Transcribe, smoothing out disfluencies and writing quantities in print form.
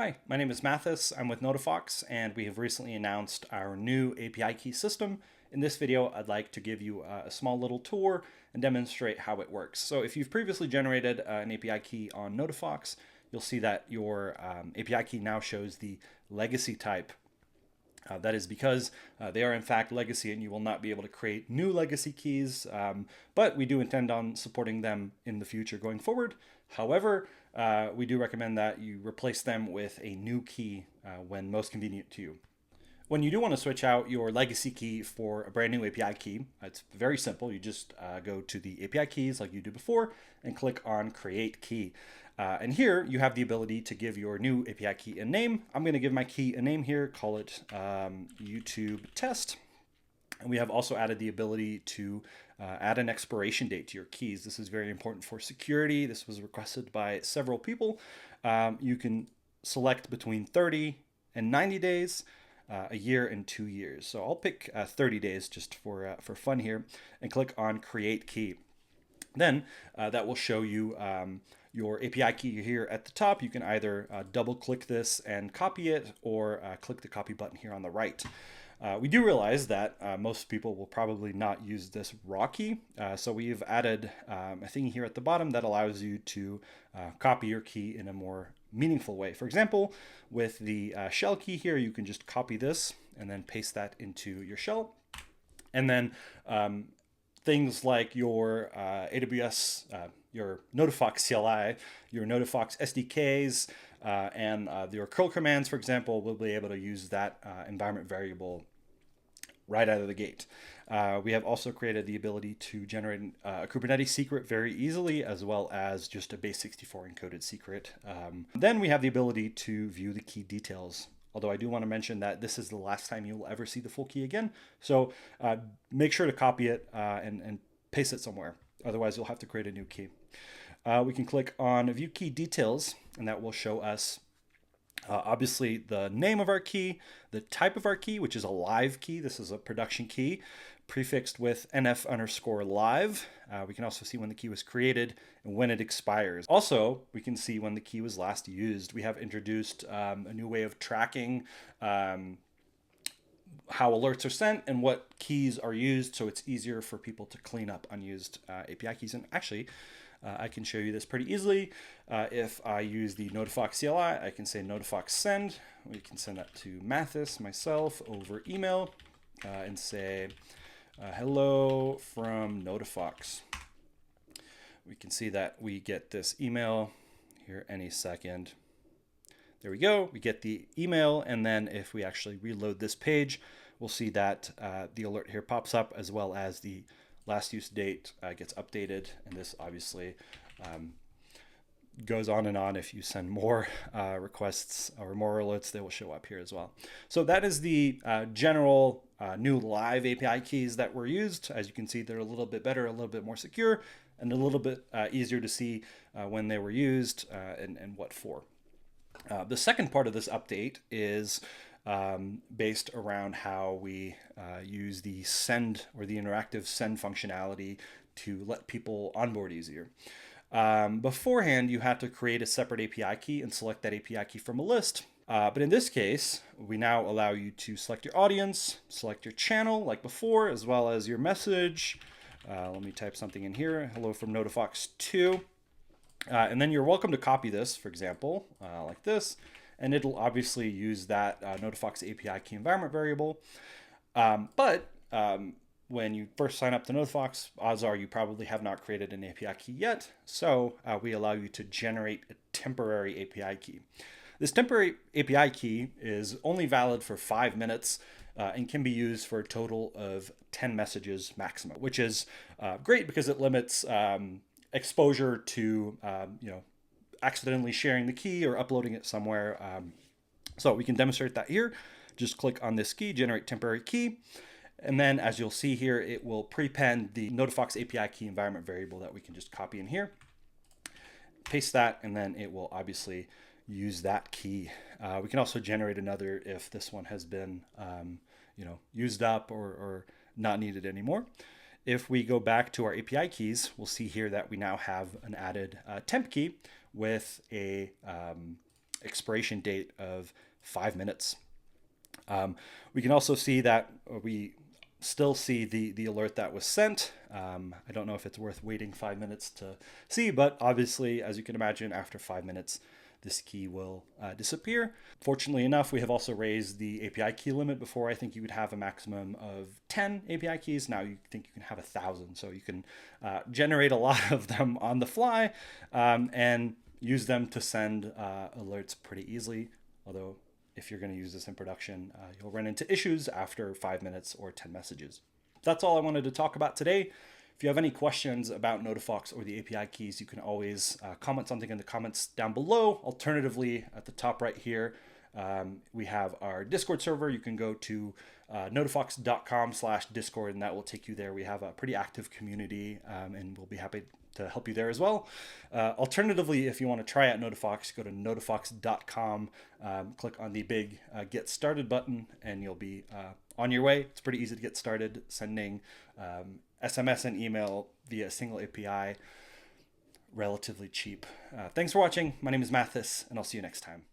Hi, my name is Mathis. I'm with Notifox, and we have recently announced our new API key system. In this video, I'd like to give you a small little tour and demonstrate how it works. So if you've previously generated an API key on Notifox, you'll see that your API key now shows the legacy type. That is because they are in fact legacy and you will not be able to create new legacy keys, but we do intend on supporting them in the future going forward. However, we do recommend that you replace them with a new key when most convenient to you. When you do want to switch out your legacy key for a brand new API key, it's very simple. You just go to the API keys like you did before and click on Create Key. And here you have the ability to give your new API key a name. I'm going to give my key a name here, call it YouTube Test. And we have also added the ability to add an expiration date to your keys. This is very important for security. This was requested by several people. You can select between 30 and 90 days. A year and 2 years. So I'll pick 30 days just for fun here and click on Create Key. Then that will show you your API key here at the top. You can either double click this and copy it or click the copy button here on the right. We do realize that most people will probably not use this raw key. So we've added a thing here at the bottom that allows you to copy your key in a more meaningful way. For example, with the shell key here, you can just copy this and then paste that into your shell. And then things like your AWS, your Notifox CLI, your Notifox SDKs, and your curl commands, for example, will be able to use that environment variable right out of the gate. We have also created the ability to generate a Kubernetes secret very easily, as well as just a base64 encoded secret. Then we have the ability to view the key details. Although I do want to mention that this is the last time you will ever see the full key again. So make sure to copy it and paste it somewhere. Otherwise, you'll have to create a new key. We can click on View Key Details, and that will show us obviously the name of our key, the type of our key, which is a live key. This is a production key prefixed with nf_live. We can also see when the key was created and when it expires. Also, we can see when the key was last used. We have introduced a new way of tracking how alerts are sent and what keys are used, so it's easier for people to clean up unused API keys. And actually, I can show you this pretty easily. If I use the Notifox CLI, I can say Notifox send. We can send that to Mathis, myself, over email and say, hello from Notifox. We can see that we get this email here any second. There we go. We get the email, and then if we actually reload this page, we'll see that the alert here pops up, as well as the last use date gets updated, and this obviously goes on and on. If you send more requests or more alerts, they will show up here as well. So that is the general new live API keys that were used. As you can see, they're a little bit better, a little bit more secure, and a little bit easier to see when they were used and what for. The second part of this update is based around how we use the send or the interactive send functionality to let people onboard easier. Beforehand, you had to create a separate API key and select that API key from a list. But in this case, we now allow you to select your audience, select your channel like before, as well as your message. Let me type something in here. Hello from Notifox 2. And then you're welcome to copy this, for example, like this. And it'll obviously use that Notifox API key environment variable. But when you first sign up to Notifox, odds are you probably have not created an API key yet. So we allow you to generate a temporary API key. This temporary API key is only valid for 5 minutes and can be used for a total of 10 messages maximum, which is great because it limits exposure to accidentally sharing the key or uploading it somewhere. So we can demonstrate that here. Just click on this key, generate temporary key. And then as you'll see here, it will prepend the Notifox API key environment variable that we can just copy in here, paste that, and then it will obviously use that key. We can also generate another if this one has been used up or not needed anymore. If we go back to our API keys, we'll see here that we now have an added temp key with a expiration date of 5 minutes. We can also see that we still see the alert that was sent. I don't know if it's worth waiting 5 minutes to see, but obviously, as you can imagine, after 5 minutes, this key will disappear. Fortunately enough, we have also raised the API key limit. Before, I think you would have a maximum of 10 API keys. Now you think you can have 1,000. So you can generate a lot of them on the fly and use them to send alerts pretty easily. Although if you're going to use this in production, you'll run into issues after 5 minutes or 10 messages. That's all I wanted to talk about today. If you have any questions about Notifox or the API keys, you can always comment something in the comments down below. Alternatively, at the top right here, we have our Discord server. You can go to notifox.com/discord, and that will take you there. We have a pretty active community, and we'll be happy to help you there as well. Alternatively, if you want to try out Notifox, go to notifox.com, click on the big Get Started button, and you'll be on your way. It's pretty easy to get started sending SMS and email via a single API, relatively cheap. Thanks for watching. My name is Mathis, and I'll see you next time.